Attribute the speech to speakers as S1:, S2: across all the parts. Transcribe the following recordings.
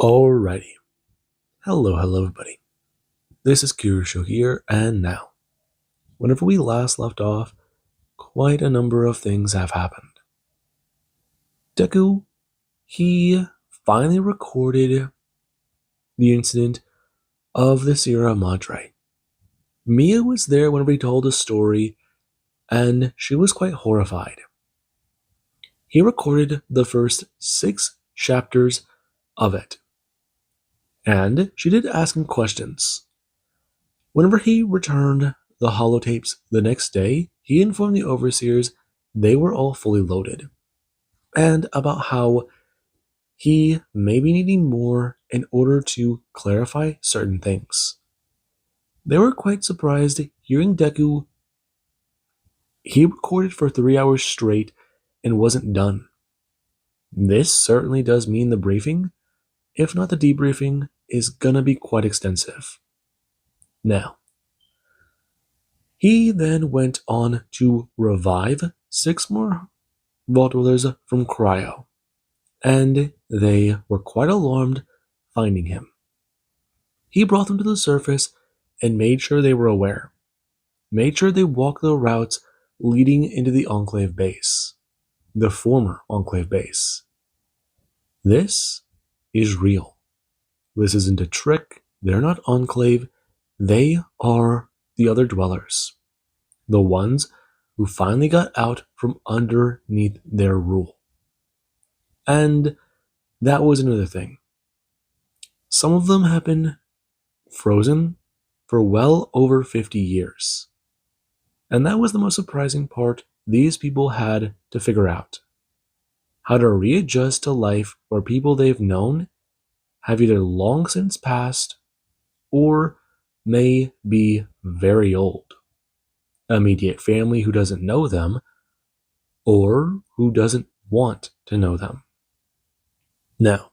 S1: Alrighty. Hello everybody. This is Kirusho here, and now, whenever we last left off, quite a number of things have happened. Deku, he finally recorded the incident of the Sierra Madre. Mia was there whenever he told the story, and she was quite horrified. He recorded the first 6 chapters of it, and she did ask him questions. Whenever he returned the holotapes the next day, he informed the overseers they were all fully loaded, and about how he may be needing more in order to clarify certain things. They were quite surprised hearing Deku. He recorded for 3 hours straight and wasn't done. This certainly does mean the briefing, if not the debriefing, is gonna be quite extensive. Now, he then went on to revive 6 more vault dwellers from cryo, and they were quite alarmed finding him. He brought them to the surface and made sure they were aware, made sure they walked the routes leading into the Enclave base, the former Enclave base. This is real. This isn't a trick. They're not Enclave. They are the other dwellers, the ones who finally got out from underneath their rule. And that was another thing. Some of them have been frozen for well over 50 years. And that was the most surprising part these people had to figure out. How to readjust to life where people they've known have either long since passed or may be very old. Immediate family who doesn't know them or who doesn't want to know them. Now,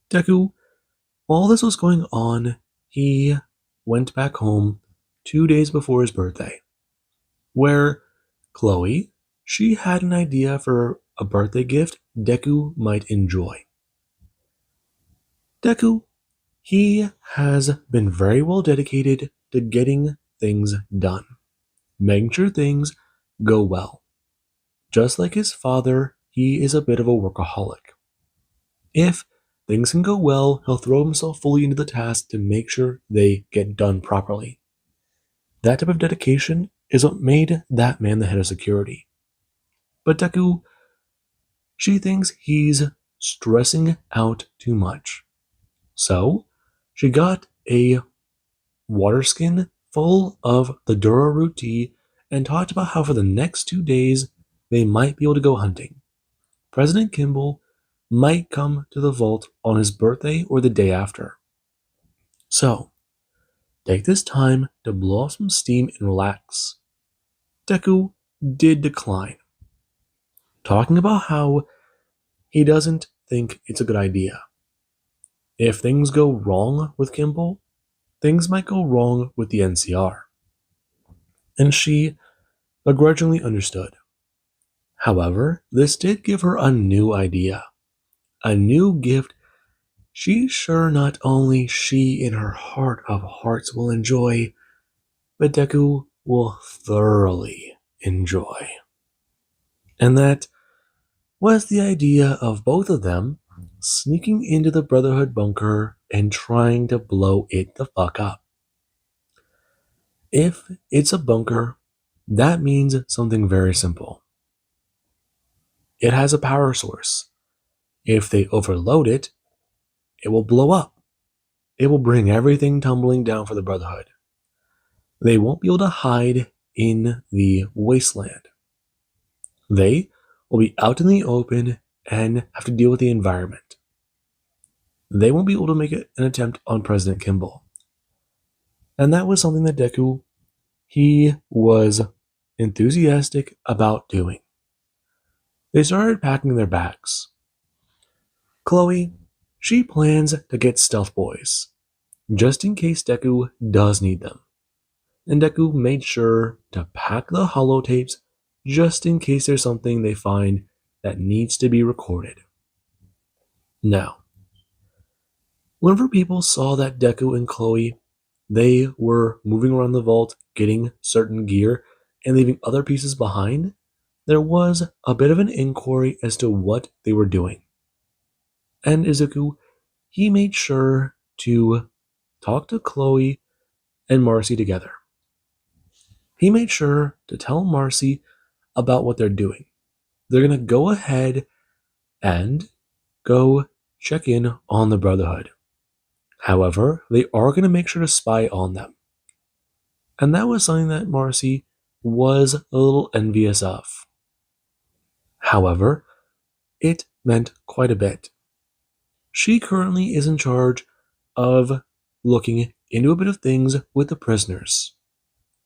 S1: Deku, while this was going on, he went back home 2 days before his birthday, where Chloe, she had an idea for a birthday gift Deku might enjoy. Deku, he has been very well dedicated to getting things done, making sure things go well. Just like his father, he is a bit of a workaholic. If things can go well, he'll throw himself fully into the task to make sure they get done properly. That type of dedication is what made that man the head of security. But Deku, she thinks he's stressing out too much. So, she got a water skin full of the Duraroot tea and talked about how for the next 2 days they might be able to go hunting. President Kimball might come to the vault on his birthday or the day after. So, take this time to blow off some steam and relax. Deku did decline, talking about how he doesn't think it's a good idea. If things go wrong with Kimball, things might go wrong with the NCR. And she begrudgingly understood. However, this did give her a new idea. A new gift she's sure not only she in her heart of hearts will enjoy, but Deku will thoroughly enjoy. And that was the idea of both of them sneaking into the Brotherhood bunker and trying to blow it the fuck up. If it's a bunker, that means something very simple. It has a power source. If they overload it, it will blow up. It will bring everything tumbling down for the Brotherhood. They won't be able to hide in the wasteland. They will be out in the open and have to deal with the environment. They won't be able to make an attempt on President Kimball. And that was something that Deku, he was enthusiastic about doing. They started packing their bags. Chloe, she plans to get stealth boys, just in case Deku does need them. And Deku made sure to pack the holotapes just in case there's something they find that needs to be recorded. Now, Whenever people saw that Deku and Chloe, they were moving around the vault, getting certain gear, and leaving other pieces behind, there was a bit of an inquiry as to what they were doing. And Izuku, he made sure to talk to Chloe and Marcy together. He made sure to tell Marcy about what they're doing. They're going to go ahead and go check in on the Brotherhood. However, they are going to make sure to spy on them. And that was something that Marcy was a little envious of. However, it meant quite a bit. She currently is in charge of looking into a bit of things with the prisoners.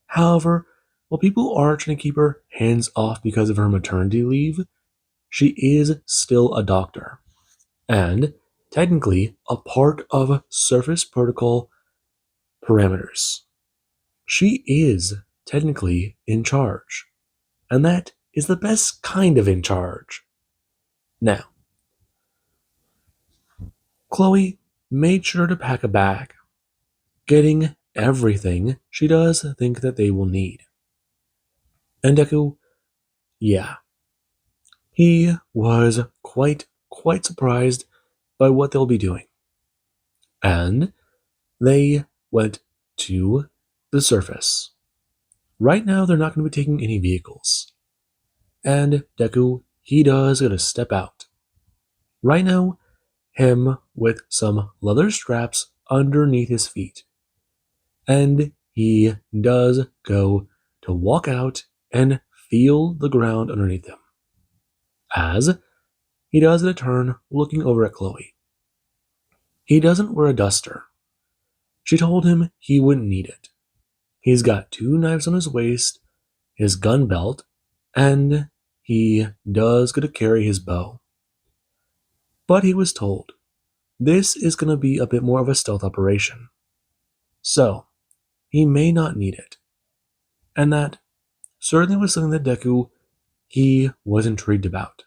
S1: However, while people are trying to keep her hands off because of her maternity leave, she is still a doctor, and technically a part of surface protocol parameters. She is technically in charge, and that is the best kind of in charge. Now, Chloe made sure to pack a bag, getting everything she does think that they will need. And Deku, yeah, he was quite surprised by what they'll be doing. And they went to the surface. Right now, they're not going to be taking any vehicles. And Deku, he does gotta step out. Right now, him with some leather straps underneath his feet. And he does go to walk out and feel the ground underneath him. As he does a turn looking over at Chloe. He doesn't wear a duster. She told him he wouldn't need it. He's got 2 knives on his waist, his gun belt, and he does get to carry his bow. But he was told this is going to be a bit more of a stealth operation. So, he may not need it. And that certainly was something that Deku, he was intrigued about.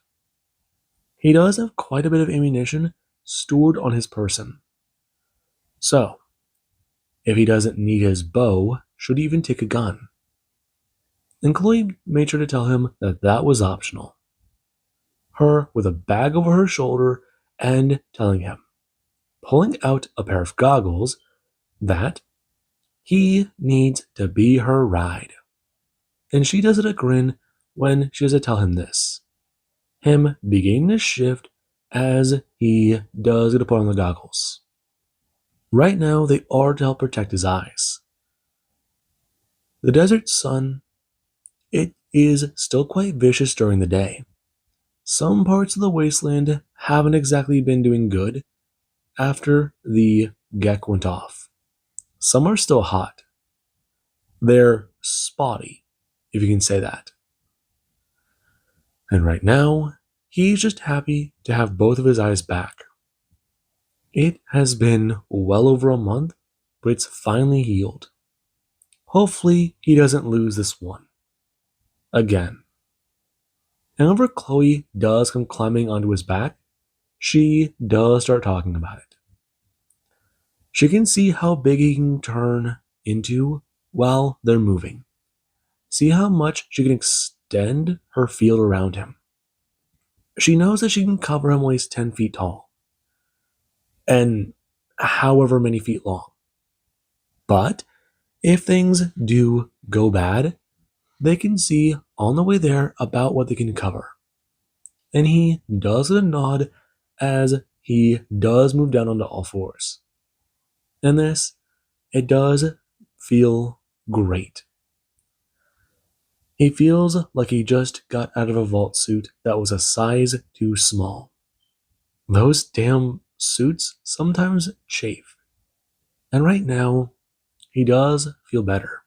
S1: He does have quite a bit of ammunition stored on his person. So, if he doesn't need his bow, should he even take a gun? And Chloe made sure to tell him that that was optional. Her with a bag over her shoulder and telling him, pulling out a pair of goggles, that he needs to be her ride. And she does it a grin when she does to tell him this. Him beginning to shift as he does get to put on the goggles. Right now, they are to help protect his eyes. The desert sun, it is still quite vicious during the day. Some parts of the wasteland haven't exactly been doing good after the Gek went off. Some are still hot. They're spotty, if you can say that. And right now, he's just happy to have both of his eyes back. It has been well over a month, but it's finally healed. Hopefully, he doesn't lose this one. Again. And whenever Chloe does come climbing onto his back, she does start talking about it. She can see how big he can turn into while they're moving. See how much she can extend her field around him. She knows that she can cover him when he's 10 feet tall. And however many feet long. But if things do go bad, they can see on the way there about what they can cover. And he does a nod as he does move down onto all fours. And this, it does feel great. He feels like he just got out of a vault suit that was a size too small. Those damn suits sometimes chafe. And right now, he does feel better.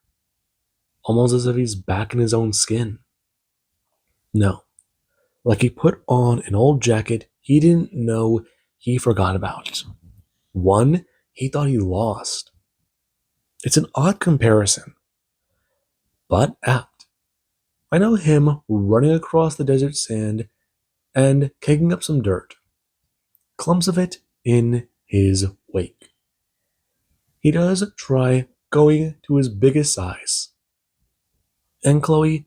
S1: Almost as if he's back in his own skin. No. Like he put on an old jacket he didn't know he forgot about. One he thought he lost. It's an odd comparison, but apt. I know him running across the desert sand and kicking up some dirt. Clumps of it in his wake. He does try going to his biggest size. And Chloe,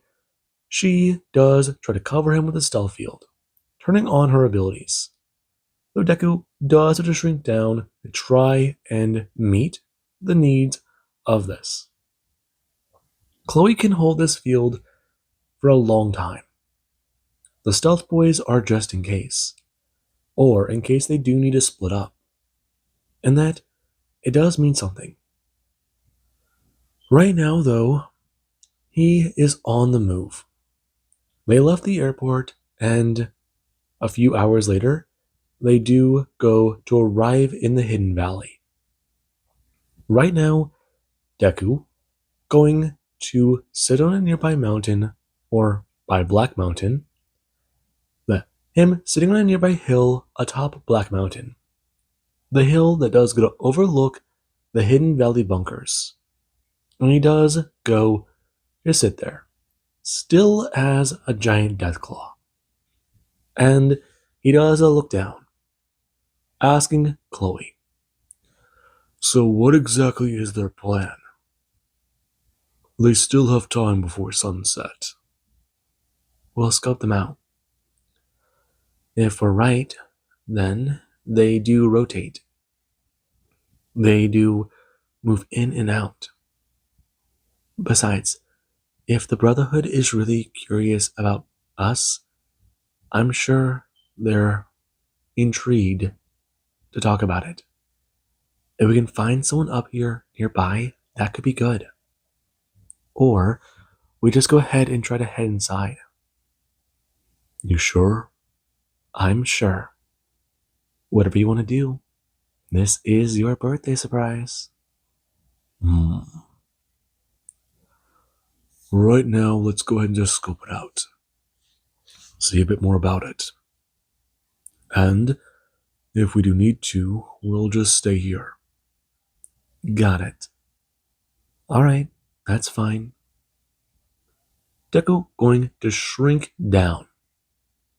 S1: she does try to cover him with a stealth field, turning on her abilities. Though Deku does have to shrink down to try and meet the needs of this. Chloe can hold this field for a long time. The stealth boys are just in case, or in case they do need to split up. And that, it does mean something. Right now, though, he is on the move. They left the airport, and a few hours later, they do go to arrive in the Hidden Valley. Right now, Deku, going to sit on a nearby mountain, or by Black Mountain, him sitting on a nearby hill atop Black Mountain. The hill that does go to overlook the Hidden Valley bunkers. And he does go to sit there, still as a giant Deathclaw. And he does a look down, asking Chloe, "So what exactly is their plan? They still have time before sunset. We'll scout them out. If we're right, then they do rotate. They do move in and out. Besides, if the Brotherhood is really curious about us, I'm sure they're intrigued to talk about it. If we can find someone up here nearby, that could be good. Or we just go ahead and try to head inside." "You sure?" "I'm sure. Whatever you want to do. This is your birthday surprise." Hmm. Right now, let's go ahead and just scope it out. See a bit more about it. And if we do need to, we'll just stay here." "Got it. Alright, that's fine." Deku going to shrink down.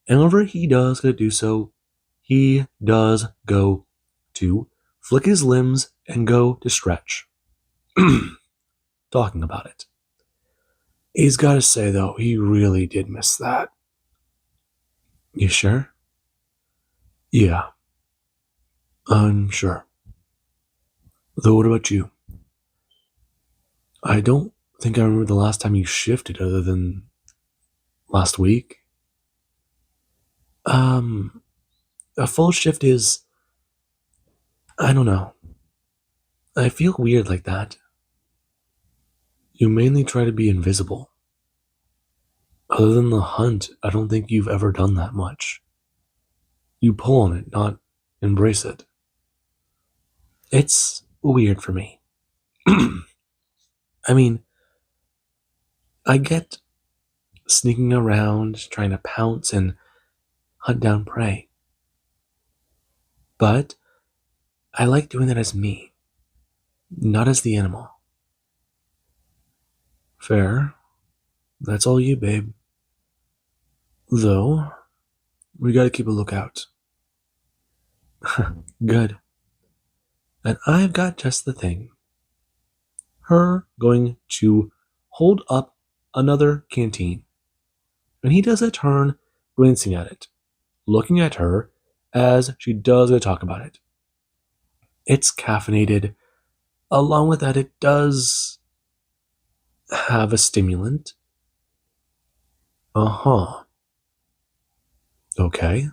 S1: And whenever he does go to do so, he does go to flick his limbs and go to stretch. Talking about it. He's got to say, though, he really did miss that. "You sure?" "Yeah, I'm sure. Though, what about you?" "I don't think I remember the last time you shifted other than last week." A full shift is, I don't know. I feel weird like that. You mainly try to be invisible. Other than the hunt, I don't think you've ever done that much. You pull on it, not embrace it. It's weird for me. I mean, I get sneaking around, trying to pounce and hunt down prey. But I like doing that as me, not as the animal. Fair. That's all you, babe. Though, we gotta keep a lookout. Good. And I've got just the thing. Her going to hold up another canteen. And he does a turn, glancing at it, looking at her as she does talk about it. It's caffeinated. Along with that, it does have a stimulant. Uh-huh. Okay.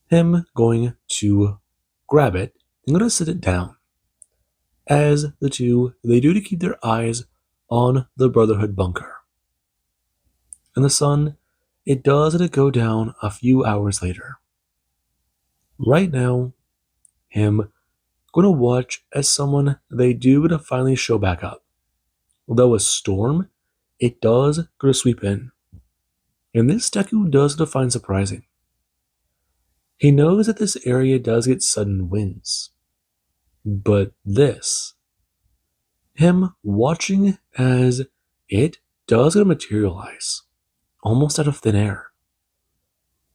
S1: Him going to grab it and going to sit it down. As the two, they do to keep their eyes on the Brotherhood bunker. And the sun, it does go down a few hours later. Right now, him going to watch as someone they do going to finally show back up. Although a storm, it does go to sweep in. And this Deku does find surprising. He knows that this area does get sudden winds. But this, him watching as it does materialize, almost out of thin air.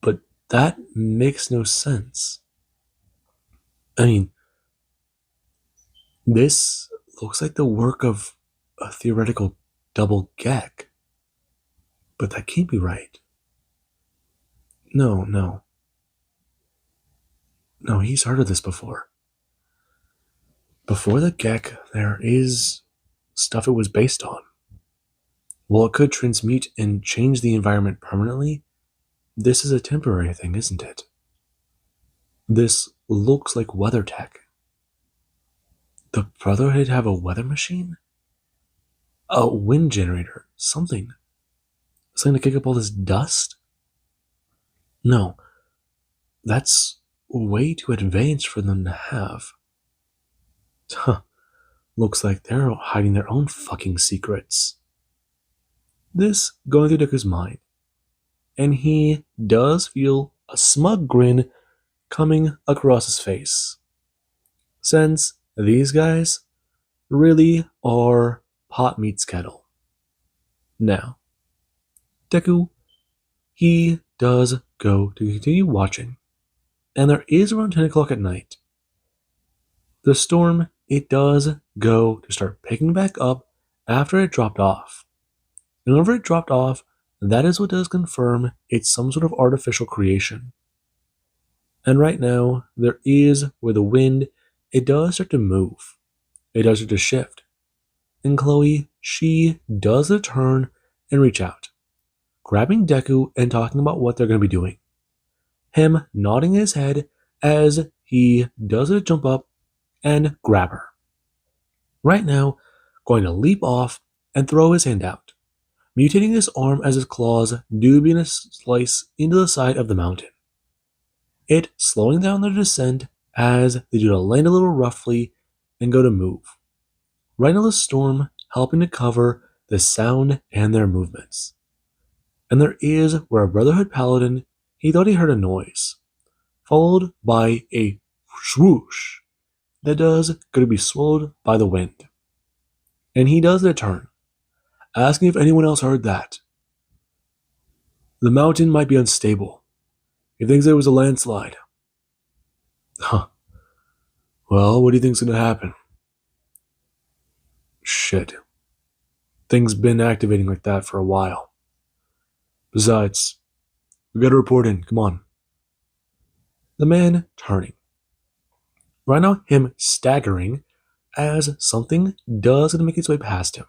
S1: But that makes no sense. I mean, This looks like the work of a theoretical double gek, but that can't be right. No, no, no, he's heard of this before. Before the gek, there is stuff it was based on. While it could transmute and change the environment permanently, this is a temporary thing, isn't it? This looks like weather tech. The Brotherhood have a weather machine? A wind generator? Something to kick up all this dust? No, that's way too advanced for them to have. Huh, looks like they're hiding their own fucking secrets. This going through Deku's mind, and he does feel a smug grin coming across his face. Since these guys really are pot meets kettle. Now, Deku, he does go to continue watching, and there is around 10 o'clock at night. The storm, it does go to start picking back up after it dropped off. And whenever it dropped off, that is what does confirm it's some sort of artificial creation. And right now, there is where the wind, it does start to move. It does start to shift. And Chloe, she does the turn and reach out, grabbing Deku and talking about what they're going to be doing. Him nodding his head as he does a jump up and grab her. Right now, going to leap off and throw his hand out, mutating his arm as his claws do begin to slice into the side of the mountain. It slowing down their descent as they do to land a little roughly and go to move. Right now the storm helping to cover the sound and their movements. And there is where a Brotherhood Paladin, he thought he heard a noise, followed by a swoosh that does going to be swallowed by the wind. And he does the turn, asking if anyone else heard that. The mountain might be unstable. He thinks there was a landslide. Huh. Well, what do you think's gonna happen? Shit. Things been activating like that for a while. Besides, we gotta report in, come on. The man turning. Right now, him staggering as something does gonna make its way past him.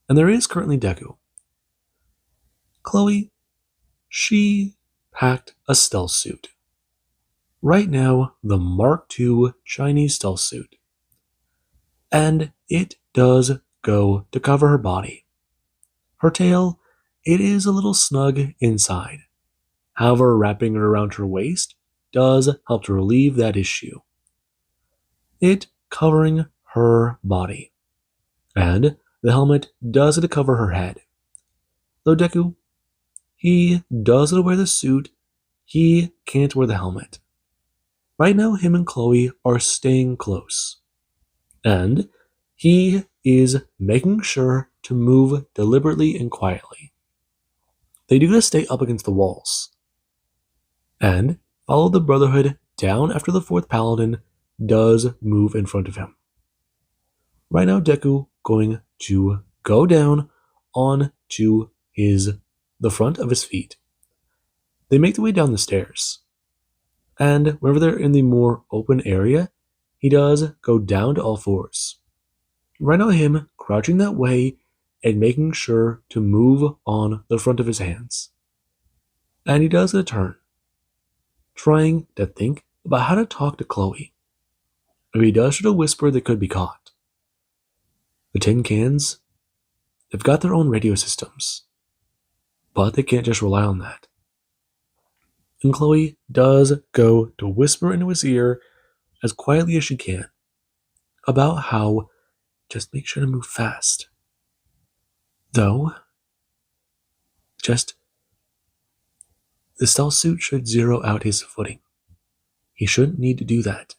S1: And there is currently Deku. Chloe, she packed a stealth suit. Right now, the Mark II Chinese stealth suit. And it does go to cover her body. Her tail, it is a little snug inside. However, wrapping it around her waist does help to relieve that issue. It covering her body. And the helmet does it to cover her head. Though Deku, he does wear the suit, he can't wear the helmet. Right now, him and Chloe are staying close. And he is making sure to move deliberately and quietly. They do to stay up against the walls. And follow the Brotherhood down after the fourth Paladin does move in front of him. Right now, Deku going to go down onto the front of his feet. They make their way down the stairs. And whenever they're in the more open area, he does go down to all fours. Right now, him crouching that way and making sure to move on the front of his hands. And he does a turn, trying to think about how to talk to Chloe. If he does try to whisper, they could be caught. The tin cans, they've got their own radio systems, but they can't just rely on that. And Chloe does go to whisper into his ear as quietly as she can about how just make sure to move fast. Though, just the stealth suit should zero out his footing. He shouldn't need to do that.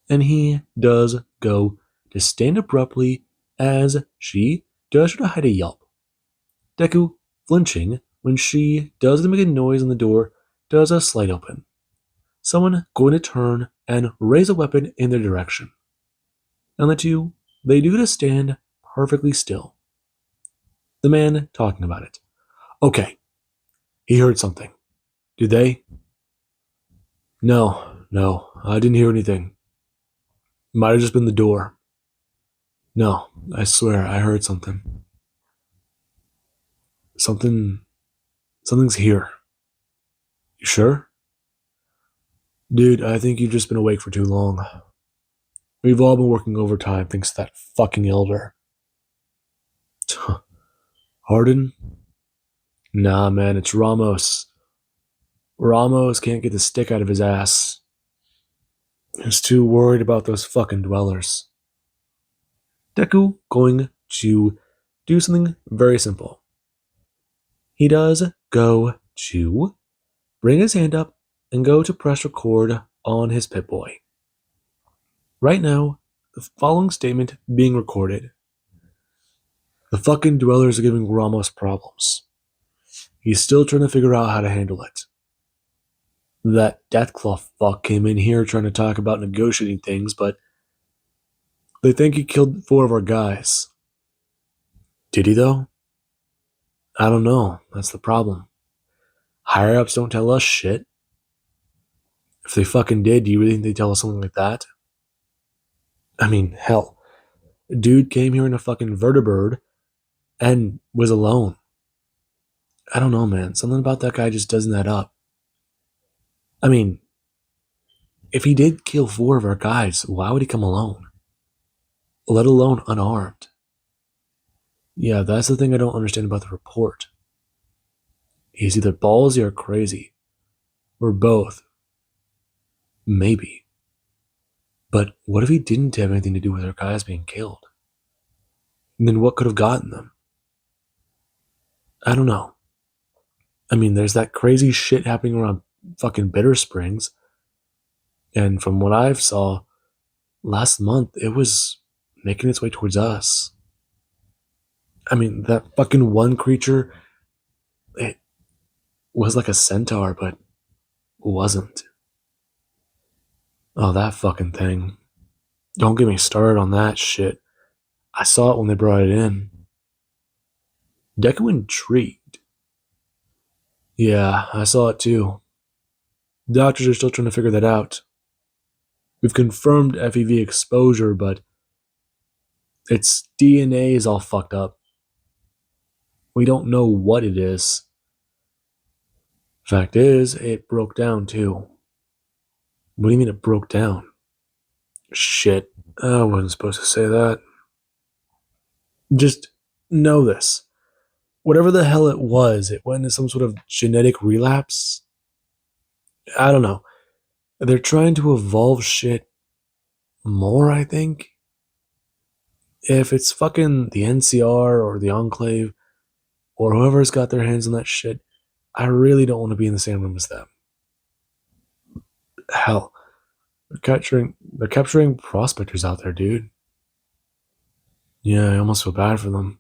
S1: And he does go to stand abruptly as she does try to hide a yelp. Deku, flinching when she does make a noise on the door, does a slight open. Someone going to turn and raise a weapon in their direction. And the two, they do to stand perfectly still. The man talking about it. Okay, he heard something. Did they? No, I didn't hear anything. Might have just been the door. No, I swear I heard something. Something, something's here. You sure? Dude, I think you've just been awake for too long. We've all been working overtime thanks to that fucking elder. Harden? Nah, man, it's Ramos. Ramos can't get the stick out of his ass. He's too worried about those fucking dwellers. Deku going to do something very simple. He does go to bring his hand up and go to press record on his Pip-Boy. Right now, the following statement being recorded. The fucking dwellers are giving Ramos problems. He's still trying to figure out how to handle it. That Deathclaw fuck came in here trying to talk about negotiating things, but they think he killed 4 of our guys. Did he though? I don't know. That's the problem. Higher ups don't tell us shit. If they fucking did, do you really think they'd tell us something like that? I mean, hell. Dude came here in a fucking vertibird and was alone. I don't know, man. Something about that guy just doesn't add up. I mean, if he did kill 4 of our guys, why would he come alone? Let alone unarmed. Yeah, that's the thing I don't understand about the report. He's either ballsy or crazy. Or both. Maybe. But what if he didn't have anything to do with our guys being killed? And then what could have gotten them? I don't know. I mean, there's that crazy shit happening around fucking Bitter Springs. And from what I've saw, last month it was making its way towards us. I mean, that fucking one creature, it was like a centaur, but wasn't. Oh, that fucking thing. Don't get me started on that shit. I saw it when they brought it in. Deku intrigued. Yeah, I saw it too. Doctors are still trying to figure that out. We've confirmed FEV exposure, but its DNA is all fucked up. We don't know what it is. Fact is, it broke down too. What do you mean it broke down? Shit, I wasn't supposed to say that. Just know this. Whatever the hell it went into some sort of genetic relapse. I don't know. They're trying to evolve shit more, I think. If it's fucking the NCR or the Enclave or whoever's got their hands on that shit, I really don't want to be in the same room as them. Hell, they're capturing prospectors out there, dude. Yeah, I almost feel bad for them.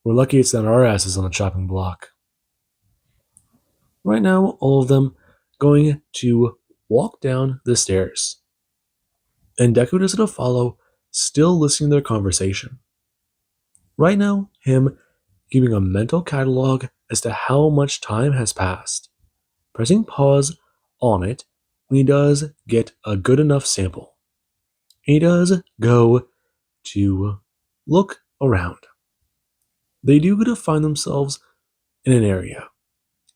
S1: We're lucky it's not our asses on the chopping block. Right now, all of them going to walk down the stairs. And Deku does to follow, still listening to their conversation. Right now, him keeping a mental catalog as to how much time has passed. Pressing pause on it when he does get a good enough sample. He does go to look around. They do get to find themselves in an area.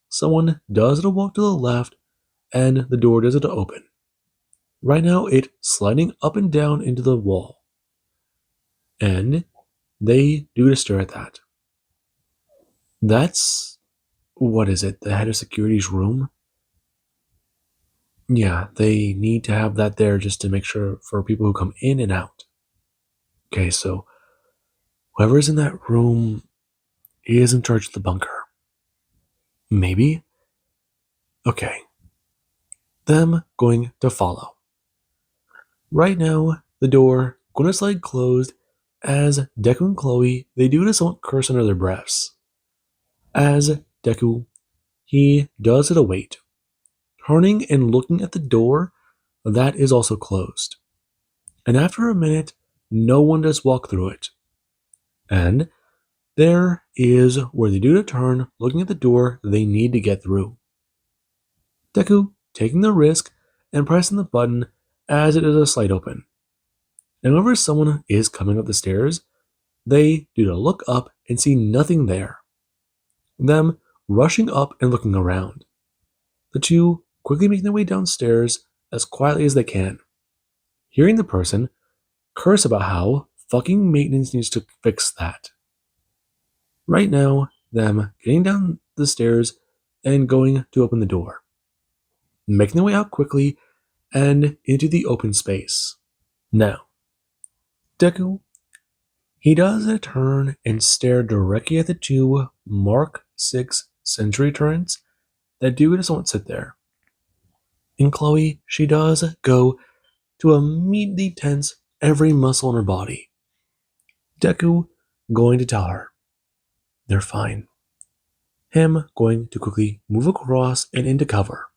S1: Someone does to walk to the left, and the door does to open. Right now, it sliding up and down into the wall. And they do to stare at that. That's, what is it, the head of security's room? Yeah, they need to have that there just to make sure for people who come in and out. Okay, so whoever's in that room is in charge of the bunker. Maybe? Okay. Them going to follow. Right now, the door going to slide closed as Deku and Chloe, they do this somewhat curse under their breaths. As Deku, he does it await. Turning and looking at the door, that is also closed. And after a minute, no one does walk through it. And there is where they do the turn, looking at the door they need to get through. Deku taking the risk and pressing the button as it is a slight open. And whenever someone is coming up the stairs, they do to look up and see nothing there. Them rushing up and looking around. The two quickly making their way downstairs as quietly as they can, hearing the person curse about how fucking maintenance needs to fix that. Right now, them getting down the stairs and going to open the door, making their way out quickly and into the open space. Now, Deku, he does a turn and stare directly at the two Mark 6 sentry turrets that do just won't sit there. And Chloe, she does go to immediately tense every muscle in her body. Deku going to tell her they're fine. Him going to quickly move across and into cover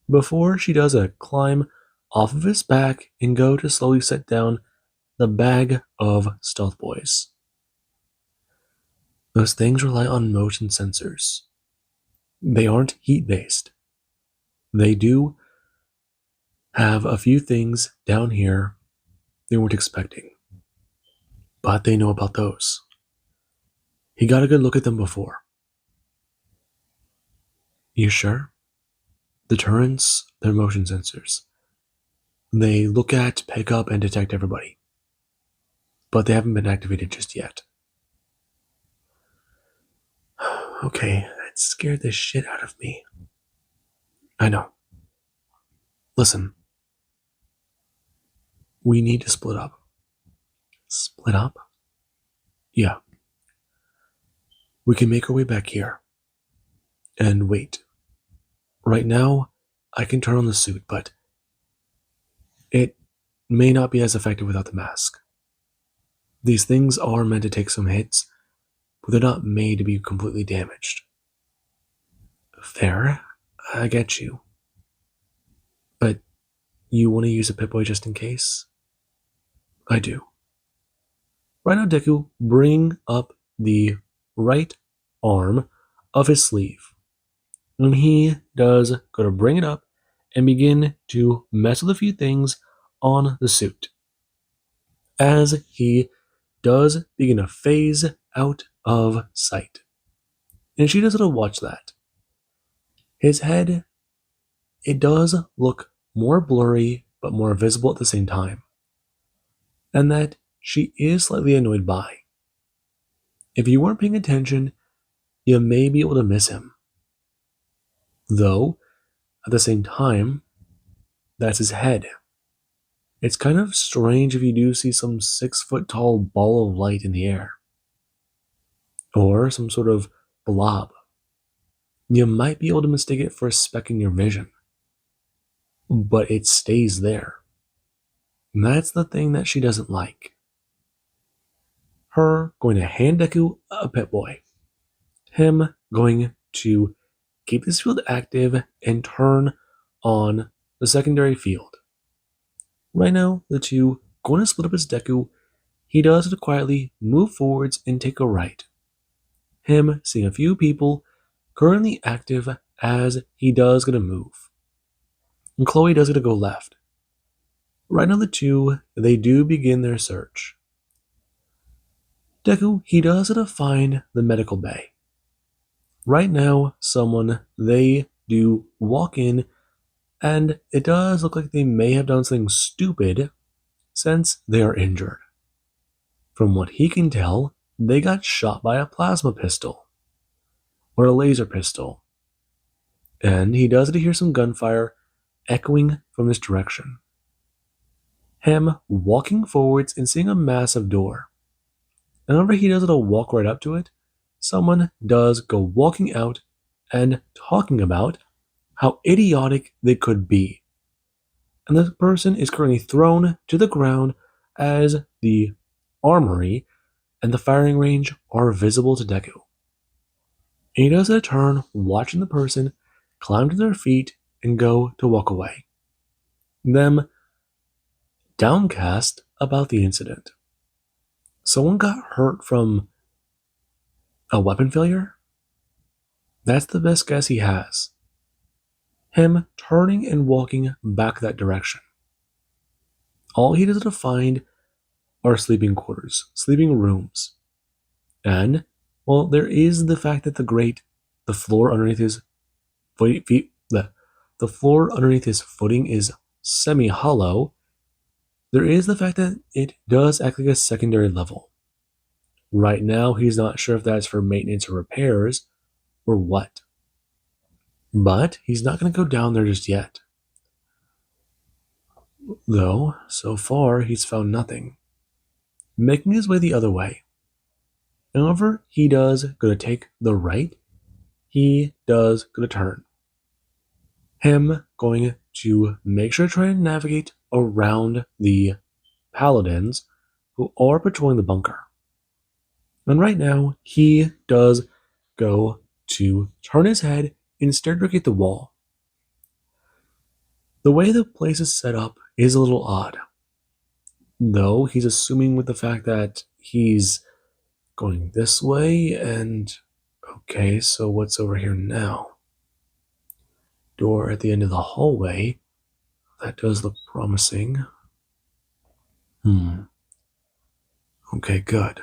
S1: before she does a climb off of his back and go to slowly set down the bag of stealth boys. Those things rely on motion sensors. They aren't heat based. They do have a few things down here they weren't expecting, but they know about those. He got a good look at them before. You sure? The turrets, they're motion sensors. They look at, pick up, and detect everybody. But they haven't been activated just yet. Okay, that scared the shit out of me. I know. Listen. We need to split up. Split up? Yeah. We can make our way back here. And wait. Right now, I can turn on the suit, but it may not be as effective without the mask. These things are meant to take some hits, but they're not made to be completely damaged. Fair, I get you. But you want to use a Pip-Boy just in case? I do. Right now, Deku, bring up the right arm of his sleeve. And he does go to bring it up and begin to mess with a few things on the suit. As he does begin to phase out of sight. And she doesn't watch that. His head, it does look more blurry, but more visible at the same time. And that she is slightly annoyed by. If you weren't paying attention, you may be able to miss him. Though, at the same time, that's his head. It's kind of strange if you do see some 6-foot tall ball of light in the air. Or some sort of blob. You might be able to mistake it for a speck in your vision. But it stays there. And that's the thing that she doesn't like. Her going to hand Deku a Pip-Boy. Him going to keep this field active and turn on the secondary field. Right now, the two going to split up as Deku. He does it to quietly move forwards and take a right. Him seeing a few people currently active as he does going to move. And Chloe does going to go left. Right now, the two, they do begin their search. Deku, he does going to find the medical bay. Right now, they do walk in, and it does look like they may have done something stupid since they are injured. From what he can tell, they got shot by a plasma pistol or a laser pistol. And he does hear some gunfire echoing from this direction. Him walking forwards and seeing a massive door. And whenever he does walk right up to it, someone does go walking out and talking about how idiotic they could be. And this person is currently thrown to the ground as the armory and the firing range are visible to Deku. And he does a turn, watching the person climb to their feet and go to walk away. Them downcast about the incident. Someone got hurt from a weapon failure? That's the best guess he has. Him turning and walking back that direction. All he does to find are sleeping quarters, sleeping rooms. And, well, there is the fact that the floor underneath his the floor underneath his footing is semi-hollow. There is the fact that it does act like a secondary level. Right now, he's not sure if that's for maintenance or repairs or what. But he's not going to go down there just yet. Though, so far, he's found nothing. Making his way the other way. However, he does go to take the right. He does go to turn. Him going to make sure to try and navigate around the paladins who are patrolling the bunker. And right now, he does go to turn his head and stare directly at the wall. The way the place is set up is a little odd. Though he's assuming with the fact that he's going this way and okay, so what's over here now? Door at the end of the hallway. That does look promising. Okay, good.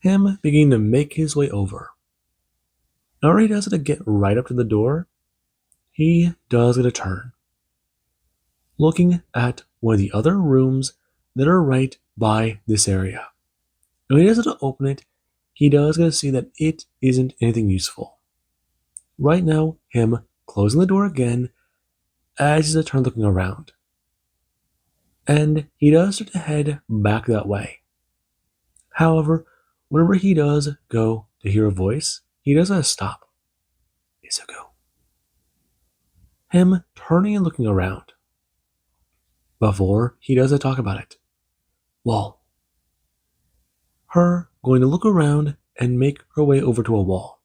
S1: Him beginning to make his way over. Now he does it to get right up to the door. He does get a turn. Looking at one of the other rooms that are right by this area. Now he does it to open it. He does get to see that it isn't anything useful. Right now, him closing the door again as he's a turn looking around. And he does start to head back that way. However, whenever he does go to hear a voice, he does have to stop. Izuku. Him turning and looking around. Before he does talk about it. Wall. Her going to look around and make her way over to a wall.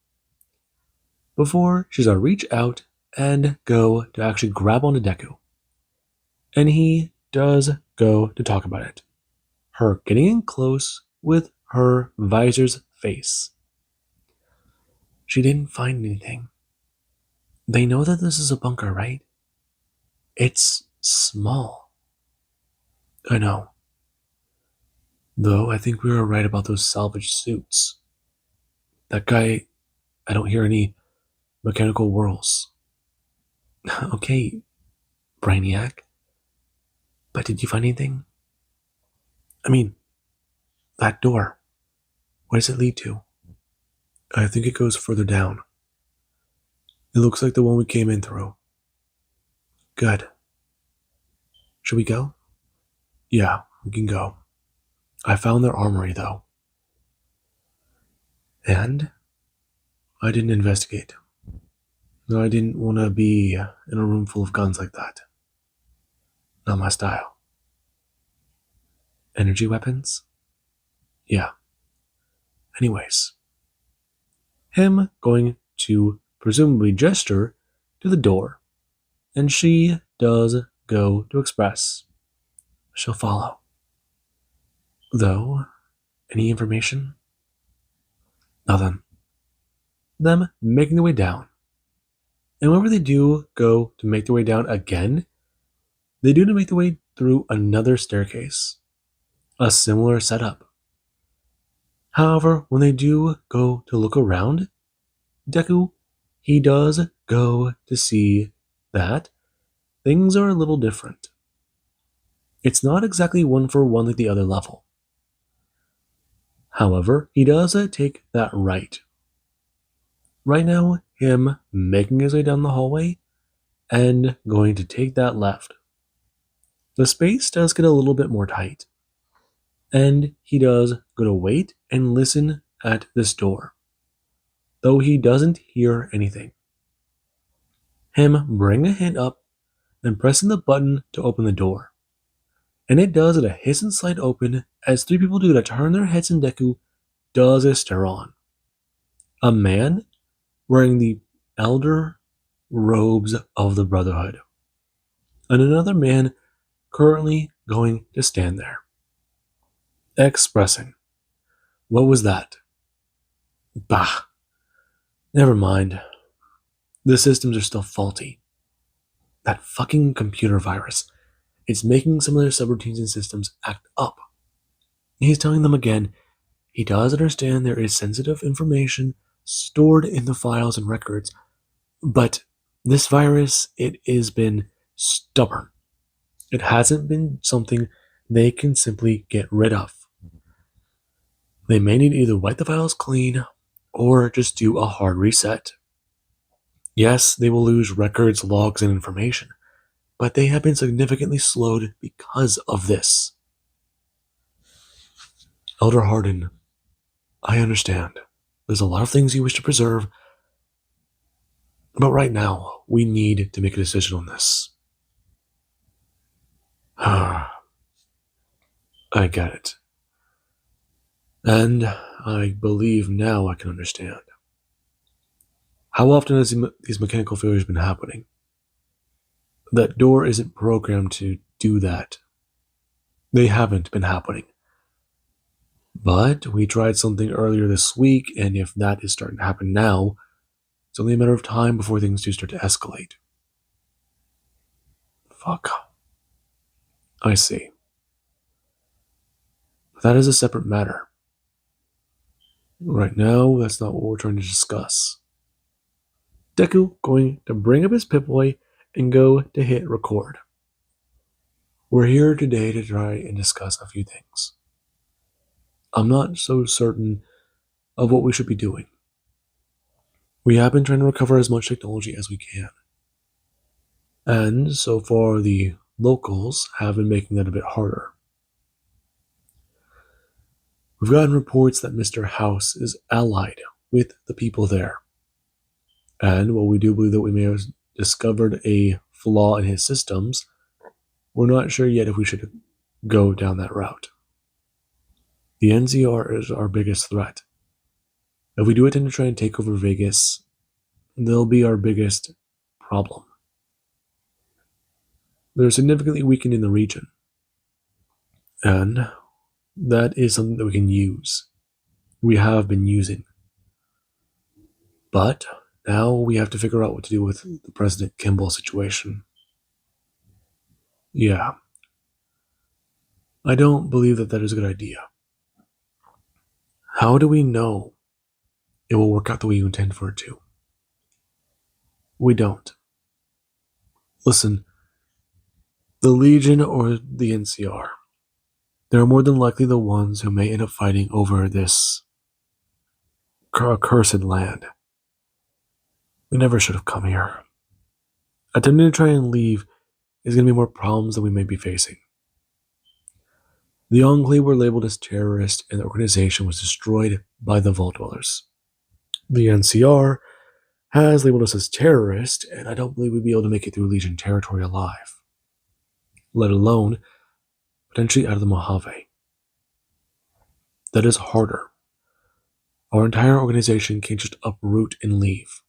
S1: Before she's going to reach out and go to actually grab onto Deku. And he does go to talk about it. Her getting in close with her visor's face. She didn't find anything. They know that this is a bunker, right? It's small. I know. Though I think we were right about those salvaged suits. That guy, I don't hear any mechanical whirls. Okay, Brainiac. But did you find anything? I mean, that door. What does it lead to? I think it goes further down. It looks like the one we came in through. Good. Should we go? Yeah, we can go. I found their armory, though. And I didn't investigate. No, I didn't want to be in a room full of guns like that. Not my style. Energy weapons? Yeah. Anyways. Him going to presumably gesture to the door. And she does go to express. She'll follow. Though, any information? Nothing. Them making their way down. And whenever they do go to make their way down again, they do to make their way through another staircase. A similar setup. However, when they do go to look around, Deku, he does go to see that things are a little different. It's not exactly one for one like the other level. However, he does take that right. Right now, him making his way down the hallway and going to take that left. The space does get a little bit more tight. And he does go to wait and listen at this door. Though he doesn't hear anything. Him bring a hand up and pressing the button to open the door. And it does at a hiss and slide open as three people do to turn their heads and Deku does a stare on. A man wearing the elder robes of the Brotherhood. And another man currently going to stand there, expressing, what was that? Bah, never mind. The systems are still faulty. That fucking computer virus. It's making some of their subroutines and systems act up. He's telling them again, he does understand there is sensitive information stored in the files and records, but this virus, it has been stubborn. It hasn't been something they can simply get rid of. They may need to either wipe the files clean or just do a hard reset. Yes, they will lose records, logs, and information, but they have been significantly slowed because of this. Elder Hardin, I understand. There's a lot of things you wish to preserve, but right now, we need to make a decision on this. I get it. And I believe now I can understand. How often has these mechanical failures been happening? That door isn't programmed to do that. They haven't been happening. But we tried something earlier this week, and if that is starting to happen now, it's only a matter of time before things do start to escalate. Fuck. I see. But that is a separate matter. Right now, that's not what we're trying to discuss. Deku going to bring up his Pip-Boy and go to hit record. We're here today to try and discuss a few things. I'm not so certain of what we should be doing. We have been trying to recover as much technology as we can. And so far, the locals have been making that a bit harder. We've gotten reports that Mr. House is allied with the people there. And while we do believe that we may have discovered a flaw in his systems, we're not sure yet if we should go down that route. The NCR is our biggest threat. If we do attempt to try and take over Vegas, they'll be our biggest problem. They're significantly weakened in the region. And that is something that we can use. We have been using. But now we have to figure out what to do with the President Kimball situation. Yeah. I don't believe that that is a good idea. How do we know it will work out the way you intend for it to? We don't. Listen, the Legion or the NCR, they're more than likely the ones who may end up fighting over this accursed land. We never should have come here. Attempting to try and leave is going to be more problems than we may be facing. The Enclave were labeled as terrorists, and the organization was destroyed by the Vault Dwellers. The NCR has labeled us as terrorists, and I don't believe we'd be able to make it through Legion territory alive, let alone potentially out of the Mojave. That is harder. Our entire organization can't just uproot and leave,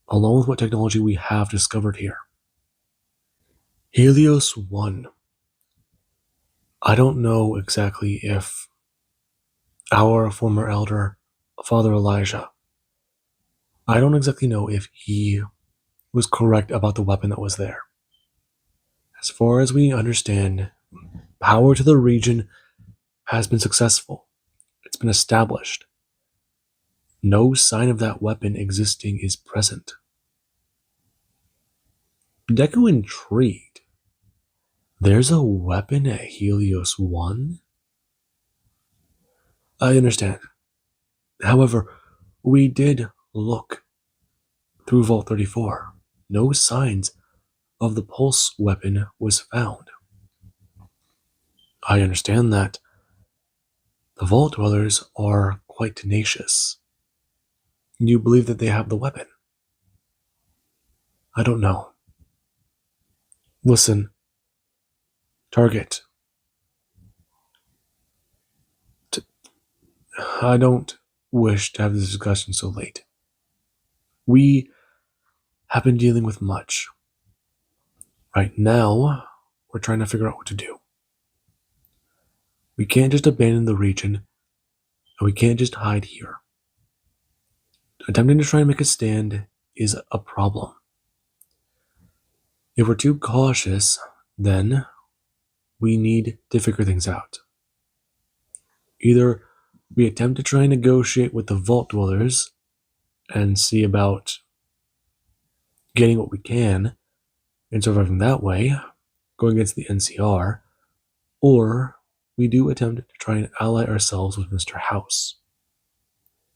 S1: along with what technology we have discovered here. Helios 1. I don't know exactly if our former elder, Father Elijah, I don't exactly know if he was correct about the weapon that was there. As far as we understand, power to the region has been successful. It's been established. No sign of that weapon existing is present. Deku intrigued. There's a weapon at Helios 1? I understand. However, we did look through Vault 34. No signs of the pulse weapon was found. I understand that. The Vault Dwellers are quite tenacious. You believe that they have the weapon? I don't know. Listen, Target. I don't wish to have this discussion so late. We have been dealing with much. Right now, we're trying to figure out what to do. We can't just abandon the region, and we can't just hide here. Attempting to try and make a stand is a problem. If we're too cautious, then we need to figure things out. Either we attempt to try and negotiate with the Vault Dwellers and see about getting what we can and surviving that way, going against the NCR, or we do attempt to try and ally ourselves with Mr. House,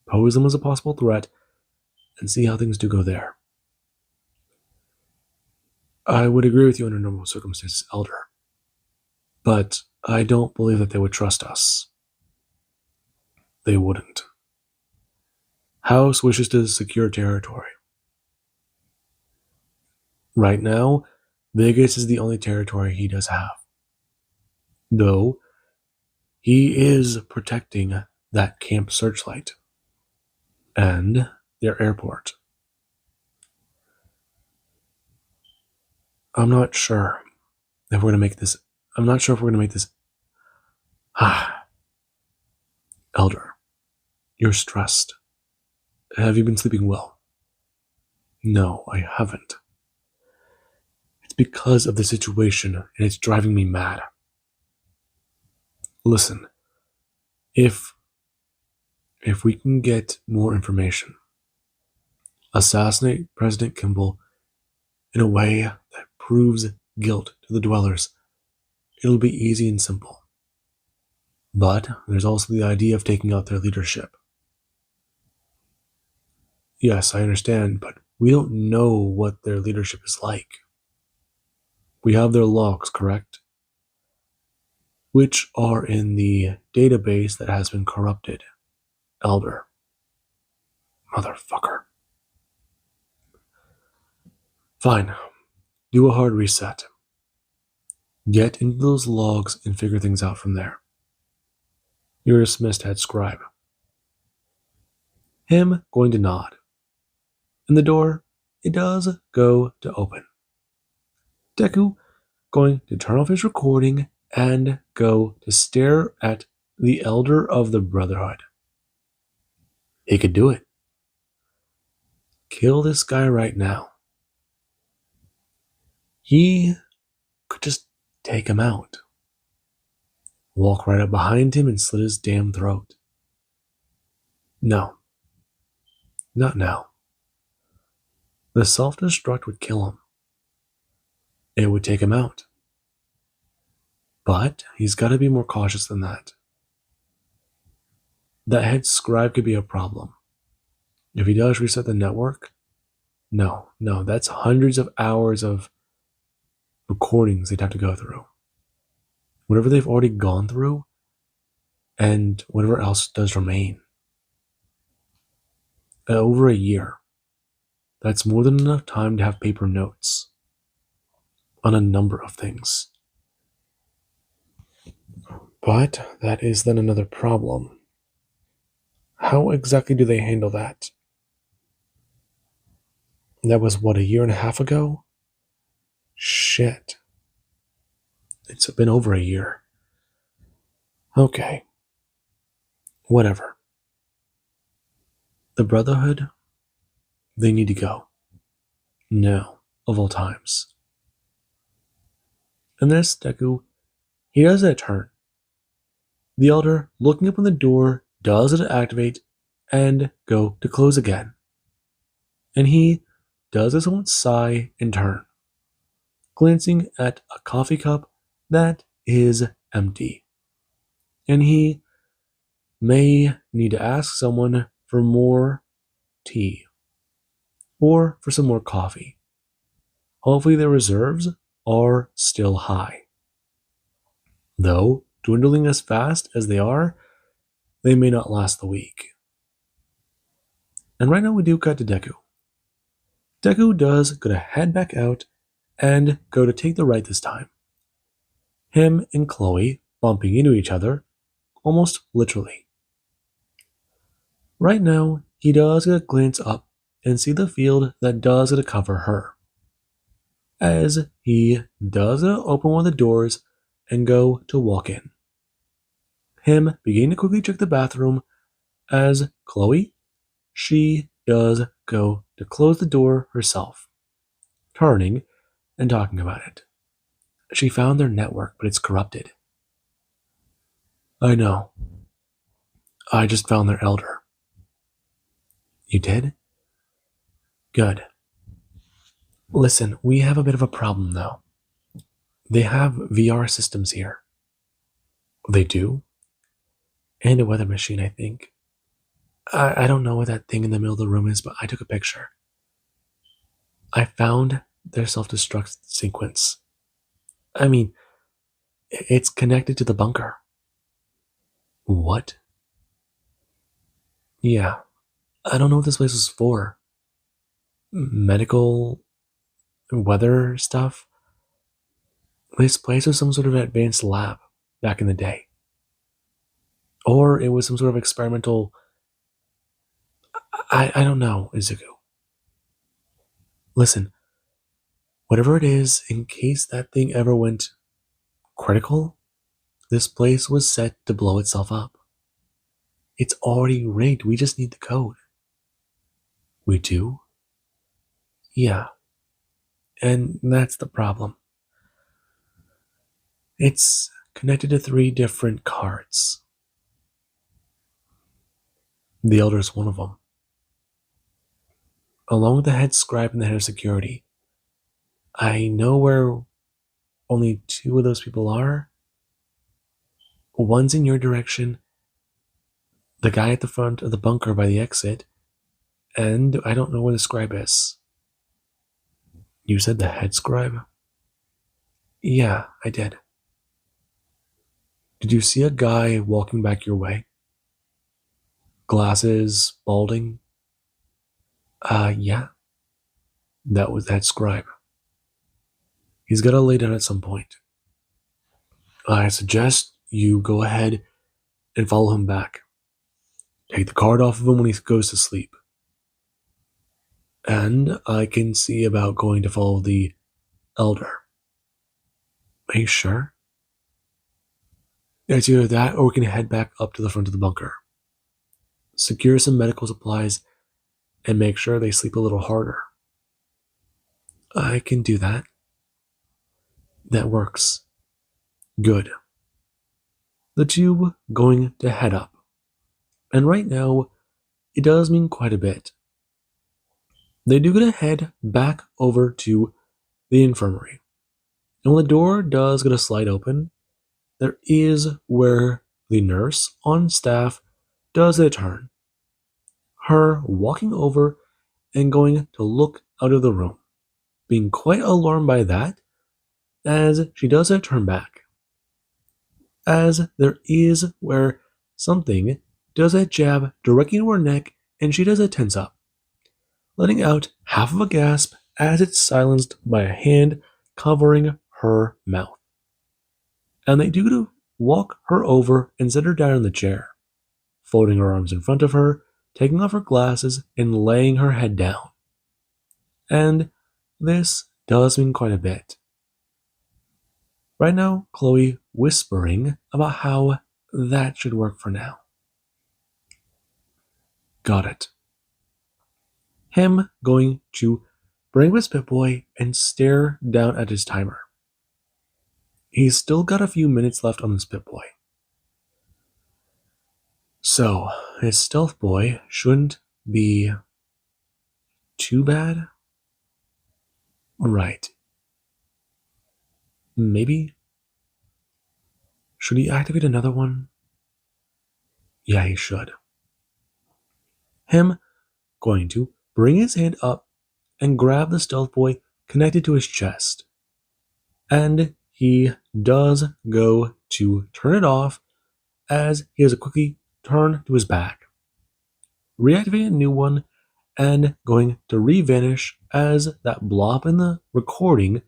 S1: pose them as a possible threat, and see how things do go there. I would agree with you under normal circumstances, Elder, but I don't believe that they would trust us. They wouldn't. House wishes to secure territory. Right now, Vegas is the only territory he does have. Though, he is protecting that Camp Searchlight and their airport. I'm not sure if we're going to make this. I'm not sure if we're going to make this. Elder, you're stressed. Have you been sleeping well? No, I haven't. It's because of the situation, and it's driving me mad. Listen, if we can get more information, assassinate President Kimball in a way that proves guilt to the dwellers, it'll be easy and simple. But there's also the idea of taking out their leadership. Yes, I understand, but we don't know what their leadership is like. We have their logs, correct? Which are in the database that has been corrupted. Elder. Motherfucker. Fine. Do a hard reset. Get into those logs and figure things out from there. You're dismissed, head scribe. Him going to nod. And the door, it does go to open. Deku going to turn off his recording and go to stare at the Elder of the Brotherhood. He could do it. Kill this guy right now. He could just take him out. Walk right up behind him and slit his damn throat. No. Not now. The self-destruct would kill him. It would take him out. But he's got to be more cautious than that. That head scribe could be a problem. If he does reset the network, no, that's hundreds of hours of recordings they'd have to go through. Whatever they've already gone through, and whatever else does remain. Over a year. That's more than enough time to have paper notes on a number of things. But that is then another problem. How exactly do they handle that? That was, what, a year and a half ago? Shit. It's been over a year. Okay. Whatever. The Brotherhood, they need to go. Now, of all times. And this Deku, he does a turn. The Elder, looking up on the door, does it activate and go to close again. And he does his own sigh and turn, glancing at a coffee cup that is empty. And he may need to ask someone for more tea or for some more coffee. Hopefully their reserves are still high. Though, dwindling as fast as they are, they may not last the week. And right now we do cut to Deku. Deku does go to head back out and go to take the right this time. Him and Chloe bumping into each other, almost literally. Right now, he does get a glance up and see the field that does get to cover her. as he does open one of the doors and go to walk in. Him beginning to quickly check the bathroom as Chloe, she does go to close the door herself, turning and talking about it. She found their network, but it's corrupted. I know. I just found their elder. You did? Good. Listen, we have a bit of a problem though. They have VR systems here. They do? And a weather machine, I think. I don't know what that thing in the middle of the room is, but I took a picture. I found their self destruct sequence. I mean, it's connected to the bunker. What? Yeah. I don't know what this place was for. Medical weather stuff? This place was some sort of advanced lab back in the day. Or it was some sort of experimental. I don't know, Izuku. Listen, whatever it is, in case that thing ever went critical, this place was set to blow itself up. It's already rigged. We just need the code. We do? Yeah. And that's the problem. It's connected to three different cards. The Elder is one of them. Along with the head scribe and the head of security. I know where only two of those people are. One's in your direction, the guy at the front of the bunker by the exit, and I don't know where the scribe is. You said the head scribe? Yeah, I did. Did you see a guy walking back your way? Glasses, balding? Yeah. That was that scribe. He's gotta lay down at some point. I suggest you go ahead and follow him back. Take the card off of him when he goes to sleep. And I can see about going to follow the elder. Are you sure? It's either that or we can head back up to the front of the bunker. Secure some medical supplies and make sure they sleep a little harder. I can do that. That works. Good. The two going to head up. And right now, it does mean quite a bit. They do get to head back over to the infirmary. And when the door does get to slide open, there is where the nurse on staff does a turn. Her walking over and going to look out of the room, being quite alarmed by that as she does a turn back. As there is where something does a jab directly into her neck and she does a tense up, letting out half of a gasp as it's silenced by a hand covering her mouth. And they do to walk her over and set her down in the chair, folding her arms in front of her, taking off her glasses, and laying her head down. And this does mean quite a bit. Right now, Chloe whispering about how that should work for now. Got it. Him going to bring up his Pip-Boy and stare down at his timer. He's still got a few minutes left on this Pip-Boy. So, his Stealth Boy shouldn't be too bad? Right. Maybe? Should he activate another one? Yeah, he should. Him going to bring his hand up and grab the Stealth Boy connected to his chest. And he does go to turn it off as he has a quickly turn to his back. Reactivate a new one and going to re-vanish as that blob in the recording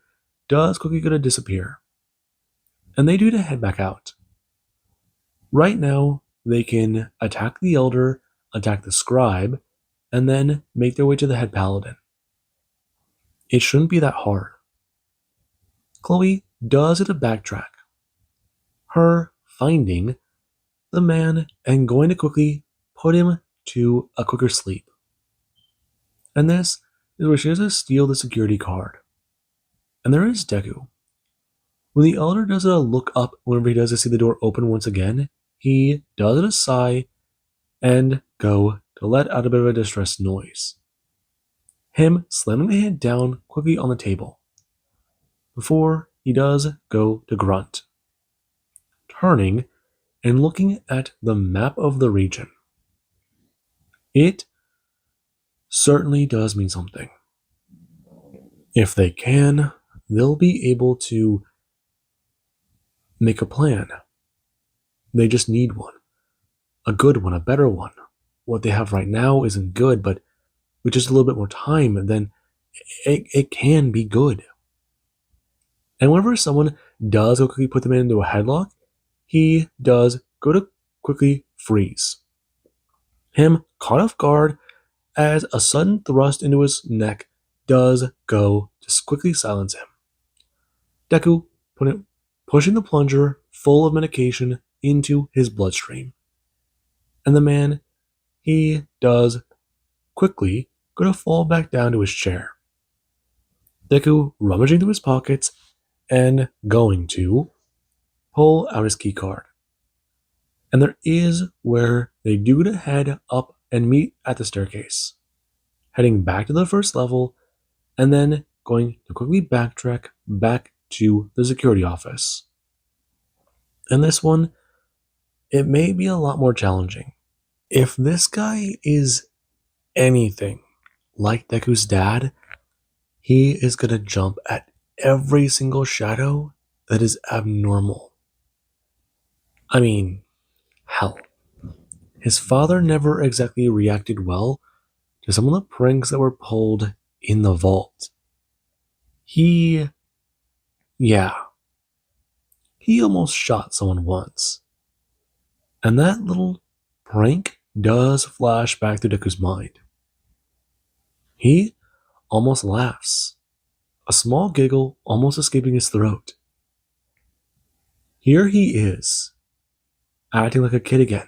S1: does quickly going to disappear. And they do to head back out. Right now, they can attack the Elder, attack the Scribe, and then make their way to the Head Paladin. It shouldn't be that hard. Chloe does it to backtrack, her finding the man and going to quickly put him to a quicker sleep. And this is where she has to steal the security card. And there is Deku. When the elder does a look up whenever he does to see the door open once again, he does it a sigh and go to let out a bit of a distressed noise. Him slamming the hand down quickly on the table. Before he does go to grunt, turning and looking at the map of the region. It certainly does mean something. If they can, they'll be able to make a plan. They just need one. A good one, a better one. What they have right now isn't good, but with just a little bit more time, then it can be good. And whenever someone does go quickly put them into a headlock, he does go to quickly freeze. Him caught off guard as a sudden thrust into his neck does go to quickly silence him. Deku pushing the plunger full of medication into his bloodstream. And the man, he does quickly go to fall back down to his chair. Deku rummaging through his pockets and going to pull out his key card. And there is where they do to head up and meet at the staircase, heading back to the first level, and then going to quickly backtrack back to the security office. And this one, it may be a lot more challenging. If this guy is anything like Deku's dad, he is going to jump at every single shadow that is abnormal. I mean, hell, his father never exactly reacted well to some of the pranks that were pulled in the vault. He almost shot someone once. And that little prank does flash back to Deku's mind. He almost laughs, a small giggle almost escaping his throat. Here he is, acting like a kid again,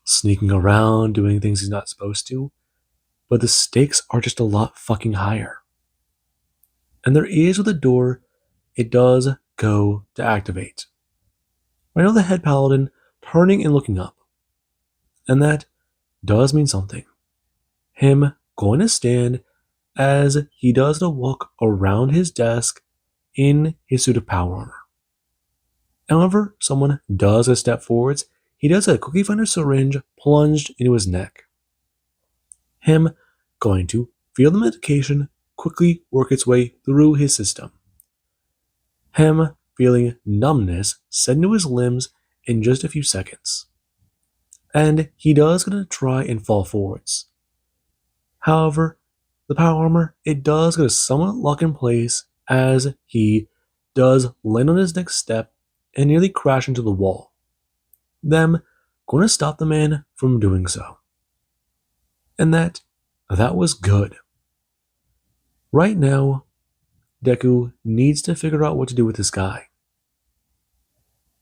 S1: sneaking around, doing things he's not supposed to, but the stakes are just a lot fucking higher. And there is with the door, it does go to activate. Right now the head paladin turning and looking up. And that does mean something. Him going to stand as he does the walk around his desk in his suit of power armor. However, someone does a step forwards, he does a quickly find a syringe plunged into his neck. Him going to feel the medication quickly work its way through his system. Him feeling numbness set into his limbs in just a few seconds. And he does going to try and fall forwards. However, the power armor, it does going to somewhat lock in place as he does land on his next step and nearly crash into the wall. Them going to stop the man from doing so. And that was good. Right now, Deku needs to figure out what to do with this guy.